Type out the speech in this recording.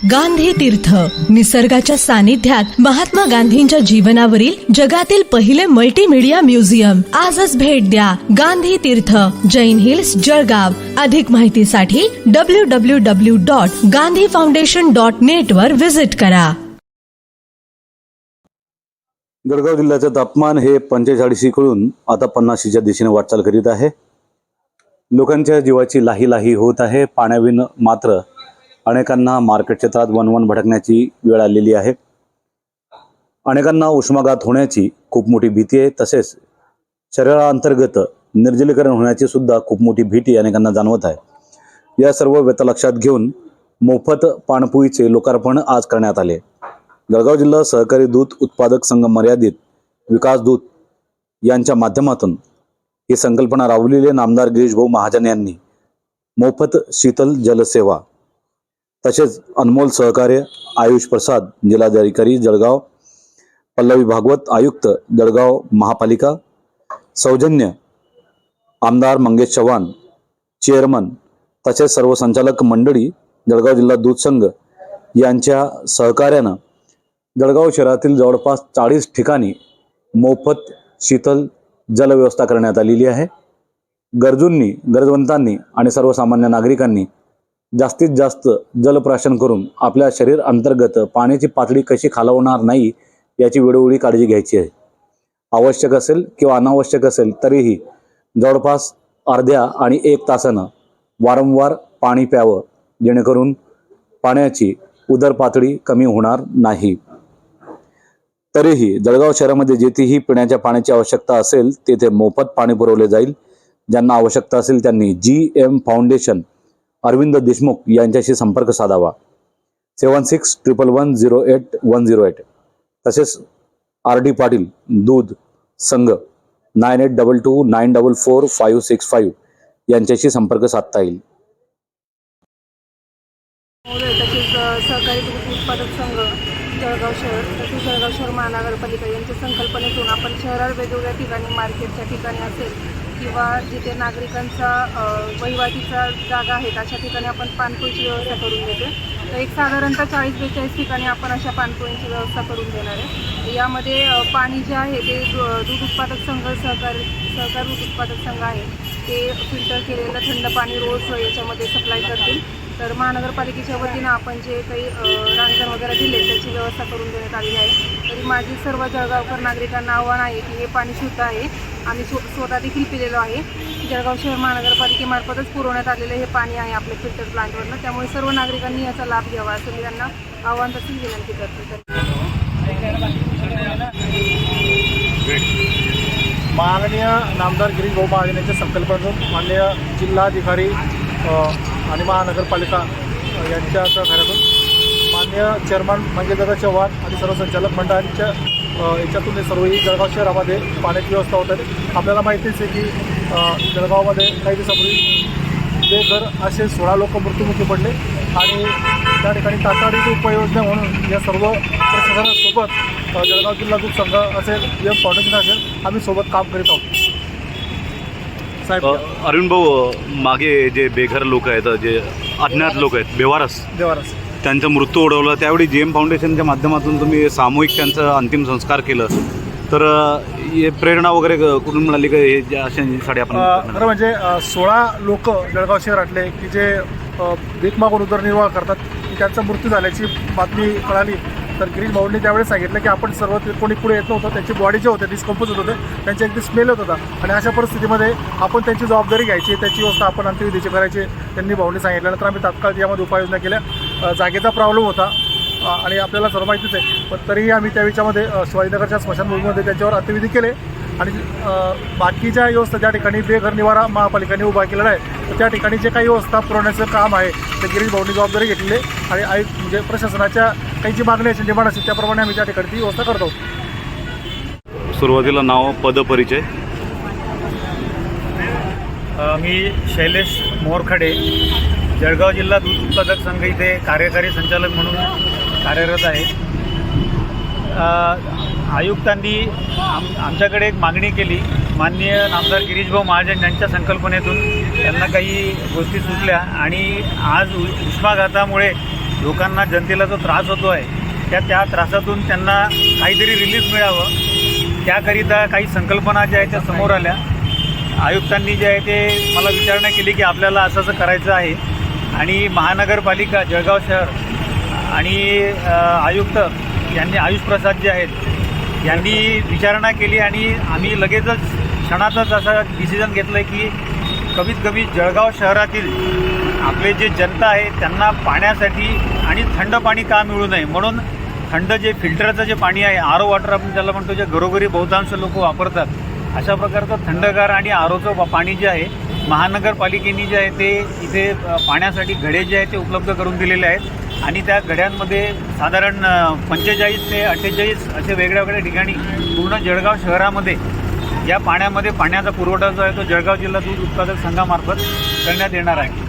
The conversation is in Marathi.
गांधी तीर्थ, निसर्गाच्या सानिध्यात महात्मा गांधींच्या जीवनावरील जगातील पहिले मल्टीमीडिया म्युझियम. आजच भेट द्या. गांधी तीर्थ, जैन हिल्स, जळगाव. अधिक माहितीसाठी www.gandhifoundation.net वर विजिट करा. जळगाव जिल्ह्याचे तापमान हे 45 कडून आता 50च्या दिशेने वाटचाल करीत आहे. लोकांच्या जीवाची लाही लाही होत आहे. पाण्याविना मात्र अनेकांना मार्केट क्षेत्रात वणवण भटकण्याची वेळ आलेली आहे. अनेकांना उष्माघात होण्याची खूप मोठी भीती आहे. तसेच शरीराअंतर्गत निर्जलीकरण होण्याची सुद्धा खूप मोठी भीती अनेकांना जाणवत आहे. या सर्व व्यथा लक्षात घेऊन मोफत पाणपोईचे लोकार्पण आज करण्यात आले. जळगाव जिल्हा सहकारी दूध उत्पादक संघ मर्यादित विकास दूत यांच्या माध्यमातून ही संकल्पना राबवलेले नामदार गिरीशभाऊ महाजन यांनी मोफत शीतल जलसेवा, तसेच अनमोल सहकार्य आयुष प्रसाद जिल्हाधिकारी जळगाव, पल्लवी भागवत आयुक्त जळगाव महापालिका, सौजन्य आमदार मंगेश चव्हाण चेअरमन, तसेच सर्व संचालक मंडळी जळगाव जिल्हा दूध संघ यांच्या सहकार्यानं जळगाव शहरातील जवळपास 40 ठिकाणी मोफत शीतल जलव्यवस्था करण्यात आलेली आहे. गरजूंनी, गरजवंतांनी आणि सर्वसामान्य नागरिकांनी जास्तीत जास्त जलप्राशन करून आपल्या शरीर अंतर्गत पाण्याची पातळी कशी खालवणार नाही याची वेळोवेळी काळजी घ्यायची आहे. आवश्यक असेल किंवा अनावश्यक असेल तरीही जवळपास अर्ध्या आणि 1 तासानं वारंवार पाणी प्यावं, जेणेकरून पाण्याची उदर पातळी कमी होणार नाही. तरीही जळगाव शहरामध्ये जेथेही पिण्याच्या पाण्याची आवश्यकता असेल तेथे मोफत पाणी पुरवले जाईल. ज्यांना आवश्यकता असेल त्यांनी GM फाउंडेशन अरविंद देशमुख यांच्याशी संपर्क साधावा. 7611108108. तसेच RD पाटील दूध संघ 9822944565 यांच्याशी संपर्क साधता येईल. तसेच सहकारी दूध उत्पादक संघ जळगाव शहर तसेच जळगाव शहर महानगरपालिका यांच्या संकल्पनेतून आपण शहरात वेगवेगळ्या ठिकाणी मार्केटच्या ठिकाणी असेल किंवा जिथे नागरिकांचा वहिवाटीचा जागा आहेत अशा ठिकाणी आपण पाणपोईची व्यवस्था करून देते. तर एक साधारणतः 40-42 ठिकाणी आपण अशा पाणपोईंची व्यवस्था करून देणार आहे. यामध्ये पाणी जे आहे ते दूध उत्पादक संघ सहकारी दूध उत्पादक संघ आहे ते फिल्टर केलेलं थंड पाणी रोज याच्यामध्ये सप्लाय करतील. तर महानगरपालिकेच्या वतीनं आपण जे काही रांजण वगैरे दिले त्याची व्यवस्था करून देण्यात आलेली आहे. तरी माझी सर्व जळगावकर नागरिकांना आव्हान आहे की हे पाणी शुद्ध आहे. आम्ही स्वतः देखील पिलेलो आहे. जळगाव शहर महानगरपालिकेमार्फतच पुरवण्यात आलेलं हे पाणी आहे आपल्या फिल्टर प्लांटवरनं. त्यामुळे सर्व नागरिकांनी याचा लाभ घ्यावा असं मी त्यांना आव्हान तसंच विनंती करते. माननीय नामदार गिरीशभाऊ महाजन यांच्या संकल्पनेतून माननीय जिल्हाधिकारी आणि महानगरपालिका यांच्या सहकार्यातून माननीय चेअरमन मंगेशदादा चव्हाण आणि सर्व संचालक मंडळांच्या याच्यातून हे सर्वही जळगाव शहरामध्ये पाण्याची व्यवस्था होत आहे. आपल्याला माहितीच आहे की जळगावमध्ये काही दिवसापूर्वी बेघर असे 16 लोक मृत्युमुखी पडले आणि त्या ठिकाणी तातडीची उपाययोजना म्हणून या सर्व प्रशासनासोबत जळगाव जिल्हा दूध संघ असेल, GM फाउंडेशन असेल, आम्ही सोबत काम करीत आहोत. अरविंद भाऊ, मागे जे बेघर लोक आहेत, जे अज्ञात लोक आहेत, बेवारस त्यांचा मृत्यू ओढवला, त्यावेळी GM फाउंडेशनच्या माध्यमातून तुम्ही सामूहिक त्यांचं अंतिम संस्कार केलं. तर हे प्रेरणा वगैरे कुठून मिळाली का हे अशांसाठी आपण? खरं म्हणजे 16 लोक जळगाव शहरातले की जे भीक मागून उदरनिर्वाह करतात, त्यांचा मृत्यू झाल्याची बातमी कळाली. तर गिरीश भाऊंनी त्यावेळेस सांगितलं की आपण सर्व कोणी पुढे येत नव्हतं, त्यांची बॉडी जे होते डिस्कम्पोज होत होते, त्यांची अगदी स्मेल होत होता आणि अशा परिस्थितीमध्ये आपण त्यांची जबाबदारी घ्यायची, त्याची व्यवस्था आपण अंत्यविधीची करायची त्यांनी भाऊंनी सांगितल्यानंतर आम्ही तात्काळ यामध्ये उपाययोजना केल्या. जागेचा प्रॉब्लेम होता आणि आपल्याला सर्व माहितीच आहे, पण तरीही आम्ही त्या विषयामध्ये शिवाजीनगरच्या स्मशानभूमीमध्ये त्यांच्यावर अंत्यविधी केले आणि बाकीच्या व्यवस्था ज्या ठिकाणी बेघर निवारा महापालिकेने उभा केलेला आहे तर त्या ठिकाणी जे काही व्यवस्था पुरवण्याचं काम आहे ते गिरीश भाऊंनी जबाबदारी घेतलेली आहे आणि म्हणजे प्रशासनाच्या काही जी मागणी असेल, डिमांड असेल त्याप्रमाणे आम्ही त्या ठिकाणी ती व्यवस्था करत आहोत. सुरुवातीला नाव, पदपरिचय. मी शैलेश मोरखडे, जळगाव जिल्हा दूध उत्पादक संघ इथे कार्यकारी संचालक म्हणून कार्यरत आहे. आयुक्तांनी आमच्याकडे एक मागणी केली. माननीय नामदार गिरीशभाऊ महाजन यांच्या संकल्पनेतून त्यांना काही गोष्टी सुचल्या आणि आज उष्माघातामुळे लोकांना जनतेला जो त्रास होतो आहे त्या त्रासातून त्यांना काहीतरी रिलीफ मिळावं त्याकरिता काही संकल्पना ज्या आहेत त्या समोर आल्या. आयुक्तांनी जे आहे ते मला विचारणा केली की आपल्याला असं असं करायचं आहे आणि महानगरपालिका जळगाव शहर आणि आयुक्त यांनी आयुष प्रसाद जे आहेत यांनी विचारणा केली आणि आम्ही लगेचच क्षणातच असा डिसिजन घेतलं आहे की कमीत कमी जळगाव शहरातील आपले जे जनता आहे त्यांना पाण्यासाठी आणि थंड पाणी का मिळू नये म्हणून थंड जे फिल्टरचं जे पाणी आहे आरो वॉटर आपण ज्याला म्हणतो जे घरोघरी बहुतांश लोक वापरतात अशा प्रकारचं थंडगार आणि आरोचं पाणी जे आहे महानगरपालिकेने जे आहे ते इथे पाण्यासाठी घडे जे आहेत ते उपलब्ध करून दिलेले आहेत आणि त्या घड्यांमध्ये साधारण 45 ते 48 असे वेगळ्या वेगळ्या ठिकाणी पूर्ण जळगाव शहरामध्ये या पाण्यामध्ये पाण्याचा पुरवठा जो आहे तो जळगाव जिल्हा दूध उत्पादक संघामार्फत करण्यात येणार आहे.